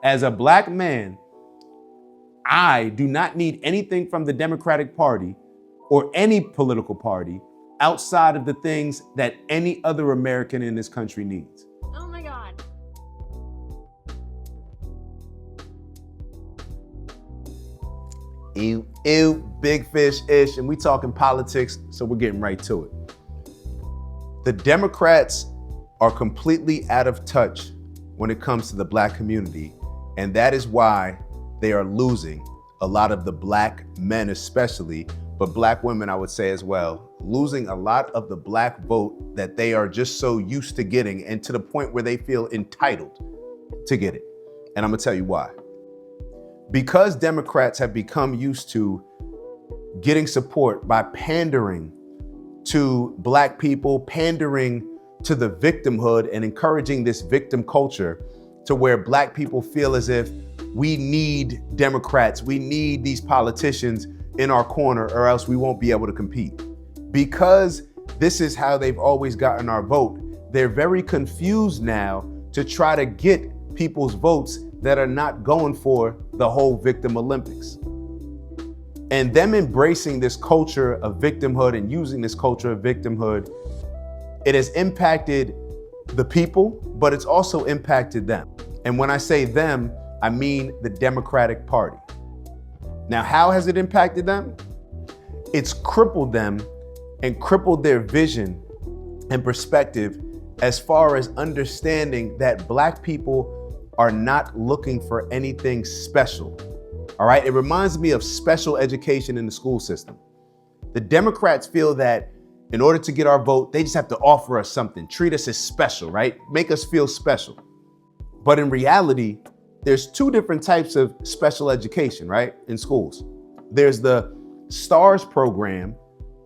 As a black man, I do not need anything from the Democratic Party or any political party outside of the things that any other American in this country needs. Oh my God. Ew, big fish-ish, and we talking politics, so we're getting right to it. The Democrats are completely out of touch when it comes to the black community, and that is why they are losing a lot of the black men especially, but black women I would say as well, losing a lot of the black vote that they are just so used to getting, and to the point where they feel entitled to get it. And I'm gonna tell you why. Because Democrats have become used to getting support by pandering to black people, pandering to the victimhood and encouraging this victim culture to where black people feel as if we need Democrats, we need these politicians in our corner or else we won't be able to compete. Because this is how they've always gotten our vote, they're very confused now to try to get people's votes that are not going for the whole victim Olympics. And them embracing this culture of victimhood and using this culture of victimhood, it has impacted the people, but it's also impacted them. And when I say them, I mean the Democratic Party. Now, how has it impacted them? It's crippled them and crippled their vision and perspective as far as understanding that black people are not looking for anything special. All right, it reminds me of special education in the school system. The Democrats feel that in order to get our vote, they just have to offer us something, treat us as special, right? Make us feel special. But in reality, there's two different types of special education, right, in schools. There's the STARS program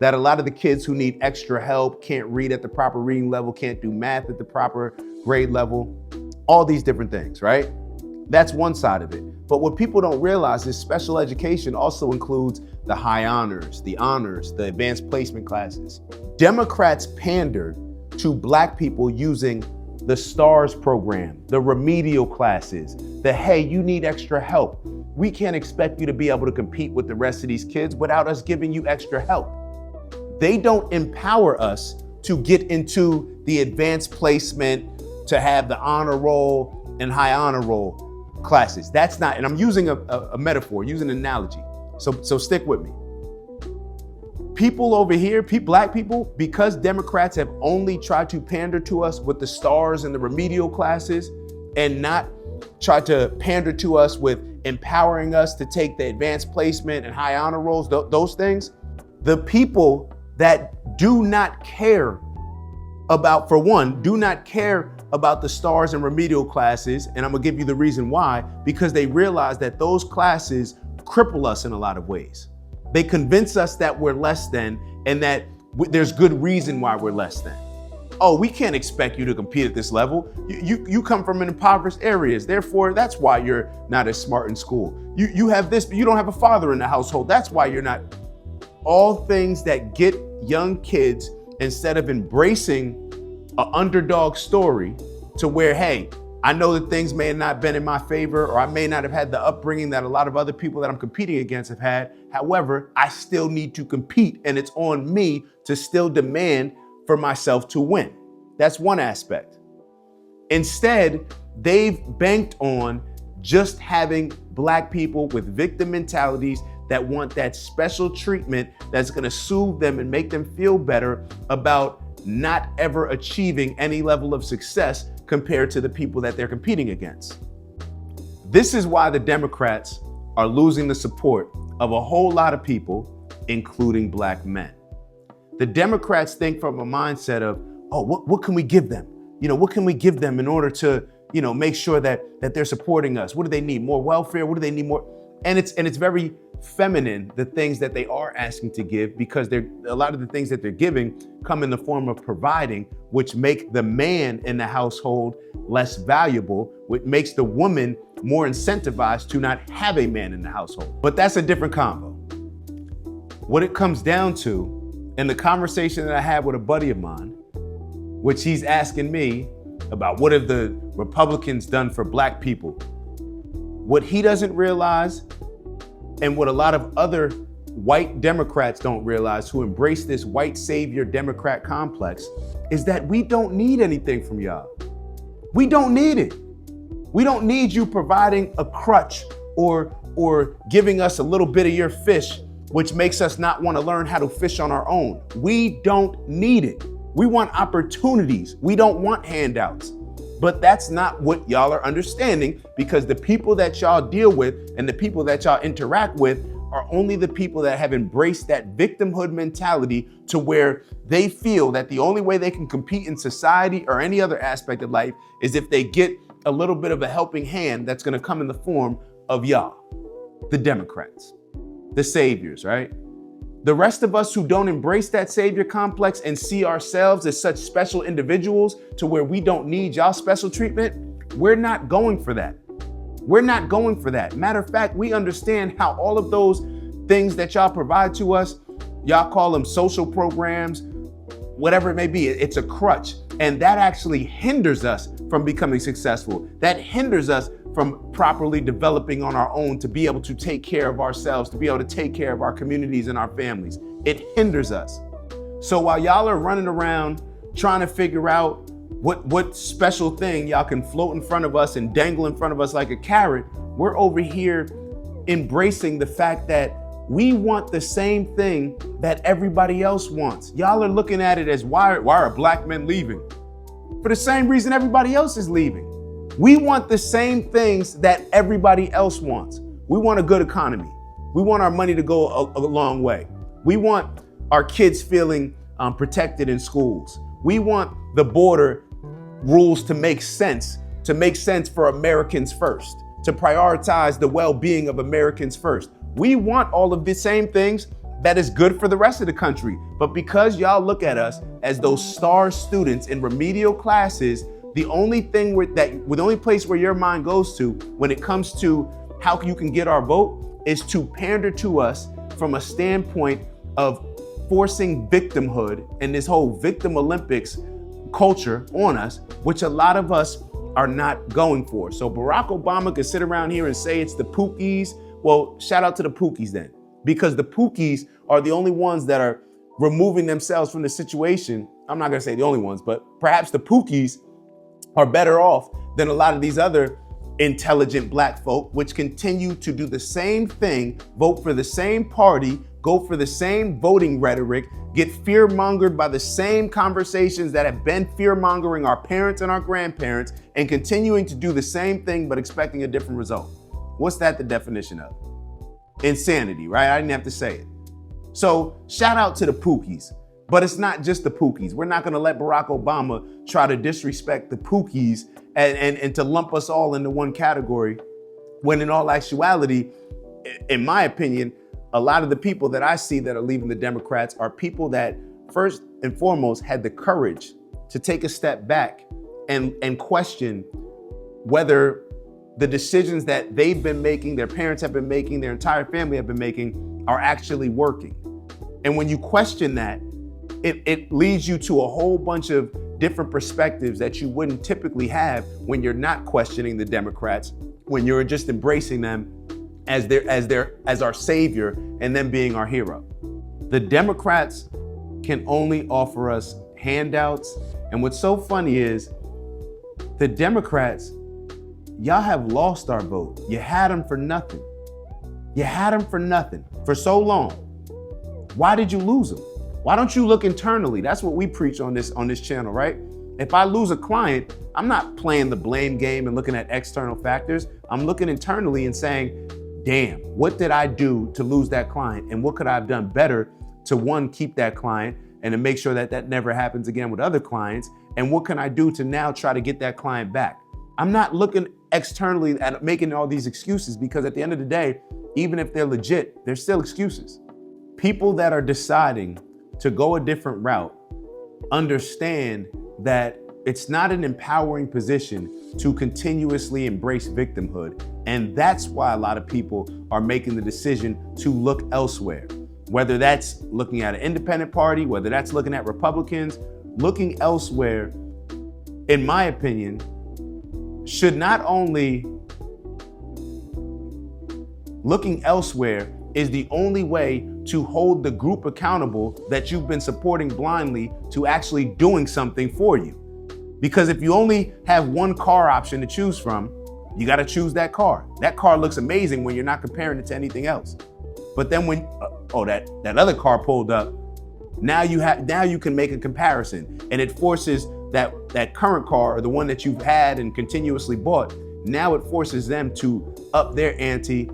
that a lot of the kids who need extra help, can't read at the proper reading level, can't do math at the proper grade level, all these different things, right? That's one side of it. But what people don't realize is special education also includes the high honors, the advanced placement classes. Democrats pandered to black people using the STARS program, the remedial classes, the hey, you need extra help. We can't expect you to be able to compete with the rest of these kids without us giving you extra help. They don't empower us to get into the advanced placement, to have the honor roll and high honor roll classes. That's not, and I'm using a metaphor, using an analogy. So stick with me. People over here, black people, because Democrats have only tried to pander to us with the STARS and the remedial classes and not tried to pander to us with empowering us to take the advanced placement and high honor rolls, those things, the people that do not care about, for one, do not care about the STARS and remedial classes, and I'm gonna give you the reason why, because they realize that those classes cripple us in a lot of ways. They convince us that we're less than, and that there's good reason why we're less than. Oh, we can't expect you to compete at this level. You come from an impoverished areas, therefore that's why you're not as smart in school. You have this, but you don't have a father in the household, that's why you're not. All things that get young kids, instead of embracing an underdog story to where, hey, I know that things may have not been in my favor, or I may not have had the upbringing that a lot of other people that I'm competing against have had. However, I still need to compete, and it's on me to still demand for myself to win. That's one aspect. Instead, they've banked on just having black people with victim mentalities that want that special treatment that's gonna soothe them and make them feel better about not ever achieving any level of success compared to the people that they're competing against. This is why the Democrats are losing the support of a whole lot of people, including black men. The Democrats think from a mindset of, oh, what can we give them? What can we give them in order to, make sure that they're supporting us? What do they need? More welfare? What do they need more? And it's very feminine, the things that they are asking to give, because a lot of the things that they're giving come in the form of providing, which make the man in the household less valuable, which makes the woman more incentivized to not have a man in the household. But that's a different convo. What it comes down to, in the conversation that I had with a buddy of mine, which he's asking me about what have the Republicans done for black people. What he doesn't realize, and what a lot of other white Democrats don't realize who embrace this white savior Democrat complex, is that we don't need anything from y'all. We don't need it. We don't need you providing a crutch or giving us a little bit of your fish, which makes us not want to learn how to fish on our own. We don't need it. We want opportunities. We don't want handouts. But that's not what y'all are understanding, because the people that y'all deal with and the people that y'all interact with are only the people that have embraced that victimhood mentality, to where they feel that the only way they can compete in society or any other aspect of life is if they get a little bit of a helping hand that's going to come in the form of y'all, the Democrats, the saviors, right? The rest of us who don't embrace that savior complex and see ourselves as such special individuals to where we don't need y'all special treatment, we're not going for that. We're not going for that. Matter of fact, we understand how all of those things that y'all provide to us, y'all call them social programs, whatever it may be, it's a crutch. And that actually hinders us from becoming successful. That hinders us from properly developing on our own to be able to take care of ourselves, to be able to take care of our communities and our families. It hinders us. So while y'all are running around trying to figure out what special thing y'all can float in front of us and dangle in front of us like a carrot, we're over here embracing the fact that we want the same thing that everybody else wants. Y'all are looking at it as why are black men leaving? For the same reason everybody else is leaving. We want the same things that everybody else wants. We want a good economy. We want our money to go a long way. We want our kids feeling protected in schools. We want the border rules to make sense for Americans first, to prioritize the well-being of Americans first. We want all of the same things that is good for the rest of the country. But because y'all look at us as those star students in remedial classes, the only place where your mind goes to when it comes to how you can get our vote is to pander to us from a standpoint of forcing victimhood and this whole victim Olympics culture on us, which a lot of us are not going for. So Barack Obama could sit around here and say it's the Pookies. Well, shout out to the Pookies then, because the Pookies are the only ones that are removing themselves from the situation. I'm not gonna say the only ones, but perhaps the Pookies are better off than a lot of these other intelligent black folk, which continue to do the same thing, vote for the same party, go for the same voting rhetoric, get fear-mongered by the same conversations that have been fear-mongering our parents and our grandparents, and continuing to do the same thing but expecting a different result. What's that the definition of? Insanity, right? I didn't have to say it. So shout out to the Pookies, but it's not just the Pookies. We're not gonna let Barack Obama try to disrespect the Pookies and to lump us all into one category, when in all actuality, in my opinion, a lot of the people that I see that are leaving the Democrats are people that first and foremost had the courage to take a step back and question whether the decisions that they've been making, their parents have been making, their entire family have been making, are actually working. And when you question that, it leads you to a whole bunch of different perspectives that you wouldn't typically have when you're not questioning the Democrats, when you're just embracing them as our savior and them being our hero. The Democrats can only offer us handouts. And what's so funny is the Democrats, y'all have lost our vote. You had them for nothing. You had them for nothing for so long. Why did you lose them? Why don't you look internally? That's what we preach on this channel, right? If I lose a client, I'm not playing the blame game and looking at external factors. I'm looking internally and saying, damn, what did I do to lose that client? And what could I have done better to, one, keep that client and to make sure that that never happens again with other clients? And what can I do to now try to get that client back? I'm not looking externally at making all these excuses, because at the end of the day, even if they're legit, they're still excuses. People that are deciding to go a different route understand that it's not an empowering position to continuously embrace victimhood. And that's why a lot of people are making the decision to look elsewhere. Whether that's looking at an independent party, whether that's looking at Republicans, looking elsewhere, in my opinion, should not only looking elsewhere is the only way to hold the group accountable that you've been supporting blindly to actually doing something for you. Because if you only have one car option to choose from, you got to choose that car. That car looks amazing when you're not comparing it to anything else. But then when that other car pulled up, now you can make a comparison, and it forces that current car, or the one that you've had and continuously bought, now it forces them to up their ante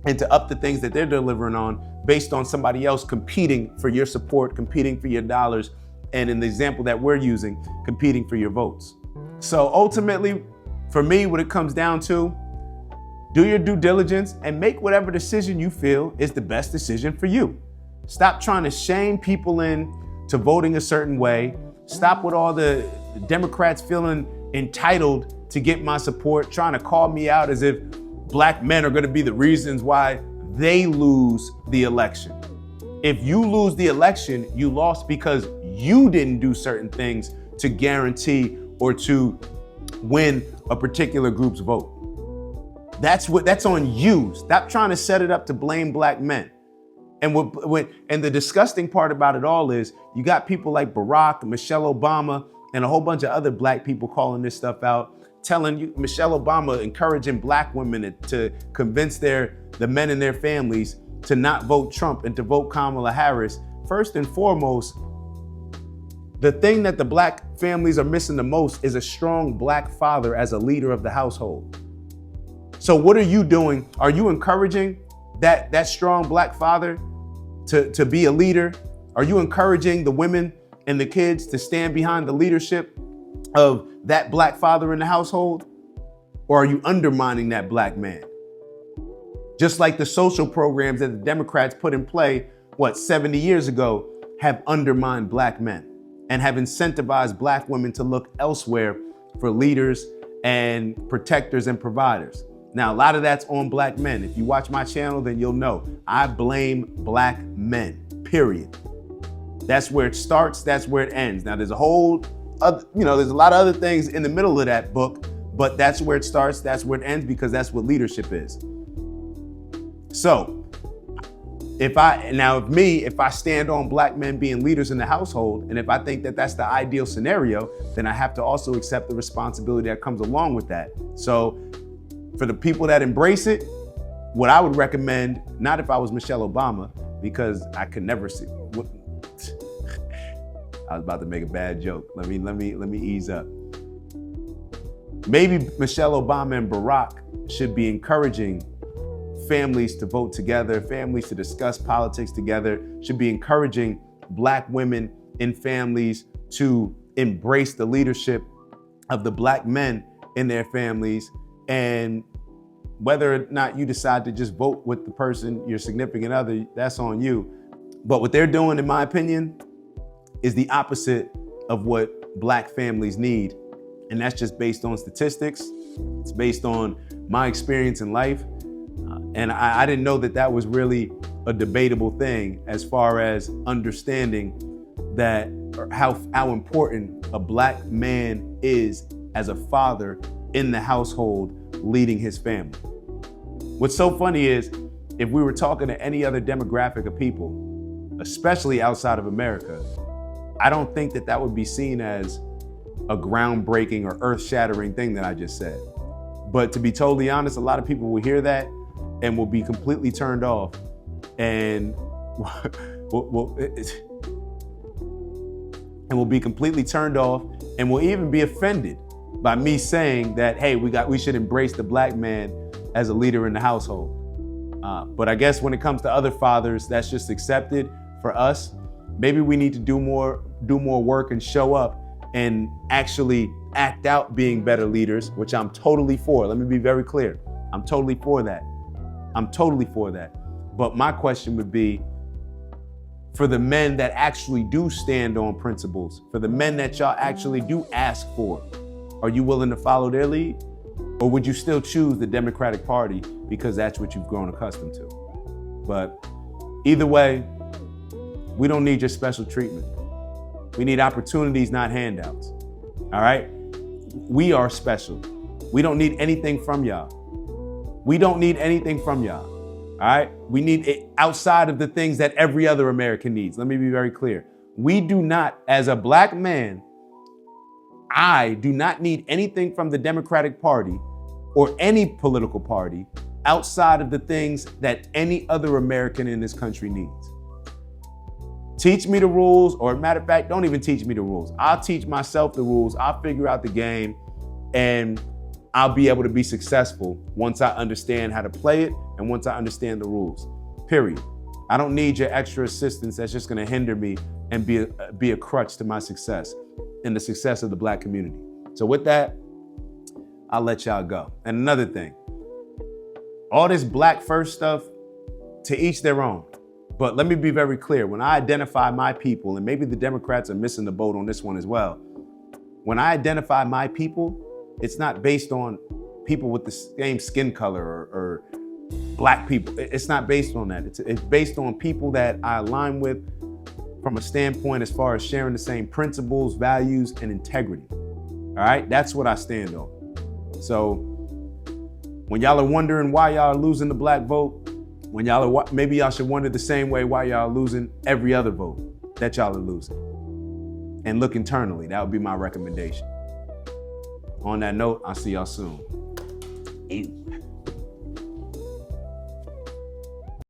and to up the things that they're delivering on based on somebody else competing for your support, competing for your dollars, and in the example that we're using, competing for your votes. So ultimately, for me, what it comes down to, do your due diligence and make whatever decision you feel is the best decision for you. Stop trying to shame people into voting a certain way. Stop with all the Democrats feeling entitled to get my support, trying to call me out as if Black men are going to be the reasons why they lose the election. If you lose the election, you lost because you didn't do certain things to guarantee or to win a particular group's vote. That's on you. Stop trying to set it up to blame Black men. And the disgusting part about it all is you got people like Barack, Michelle Obama, and a whole bunch of other Black people calling this stuff out, telling you, Michelle Obama encouraging Black women to convince the men in their families to not vote Trump and to vote Kamala Harris. First and foremost, the thing that the Black families are missing the most is a strong Black father as a leader of the household. So what are you doing? Are you encouraging that strong Black father to be a leader? Are you encouraging the women and the kids to stand behind the leadership of that Black father in the household? Or are you undermining that Black man? Just like the social programs that the Democrats put in play, 70 years ago, have undermined Black men and have incentivized Black women to look elsewhere for leaders and protectors and providers. Now, a lot of that's on Black men. If you watch my channel, then you'll know I blame Black men, period. That's where it starts, that's where it ends. Now, there's a whole other, there's a lot of other things in the middle of that book, but that's where it starts, that's where it ends, because that's what leadership is. So, if I stand on Black men being leaders in the household, and if I think that that's the ideal scenario, then I have to also accept the responsibility that comes along with that. So, for the people that embrace it, what I would recommend, not if I was Michelle Obama, because I could never see. I was about to make a bad joke. Let me ease up. Maybe Michelle Obama and Barack should be encouraging families to vote together, families to discuss politics together, should be encouraging Black women in families to embrace the leadership of the Black men in their families. And whether or not you decide to just vote with the person, your significant other, that's on you. But what they're doing, in my opinion, is the opposite of what Black families need. And that's just based on statistics. It's based on my experience in life. And I didn't know that was really a debatable thing as far as understanding that, or how important a Black man is as a father in the household leading his family. What's so funny is, if we were talking to any other demographic of people, especially outside of America, I don't think that would be seen as a groundbreaking or earth-shattering thing that I just said. But to be totally honest, a lot of people will hear that and will be completely turned off and will be completely turned off and will even be offended by me saying that, hey, we should embrace the Black man as a leader in the household. But I guess when it comes to other fathers, that's just accepted. For us, maybe we need to do more work and show up and actually act out being better leaders, which I'm totally for. Let me be very clear. I'm totally for that. But my question would be, for the men that actually do stand on principles, for the men that y'all actually do ask for, are you willing to follow their lead? Or would you still choose the Democratic Party because that's what you've grown accustomed to? But either way, we don't need your special treatment. We need opportunities, not handouts. All right? We are special. We don't need anything from y'all. All right? We need it outside of the things that every other American needs. Let me be very clear. We do not, as a black man, I do not need anything from the Democratic Party or any political party outside of the things that any other American in this country needs. Teach me the rules, or matter of fact, don't even teach me the rules. I'll teach myself the rules. I'll figure out the game, and I'll be able to be successful once I understand how to play it and once I understand the rules, period. I don't need your extra assistance that's just gonna hinder me and be a crutch to my success and the success of the black community. So with that, I'll let y'all go. And another thing, all this black first stuff, to each their own. But let me be very clear. When I identify my people, and maybe the Democrats are missing the boat on this one as well. When I identify my people, it's not based on people with the same skin color or black people. It's not based on that. It's based on people that I align with from a standpoint as far as sharing the same principles, values, and integrity. All right, that's what I stand on. So when y'all are wondering why y'all are losing the black vote, when y'all are, maybe y'all should wonder the same way why y'all are losing every other vote that y'all are losing. And look internally, that would be my recommendation. On that note, I'll see y'all soon. Ew.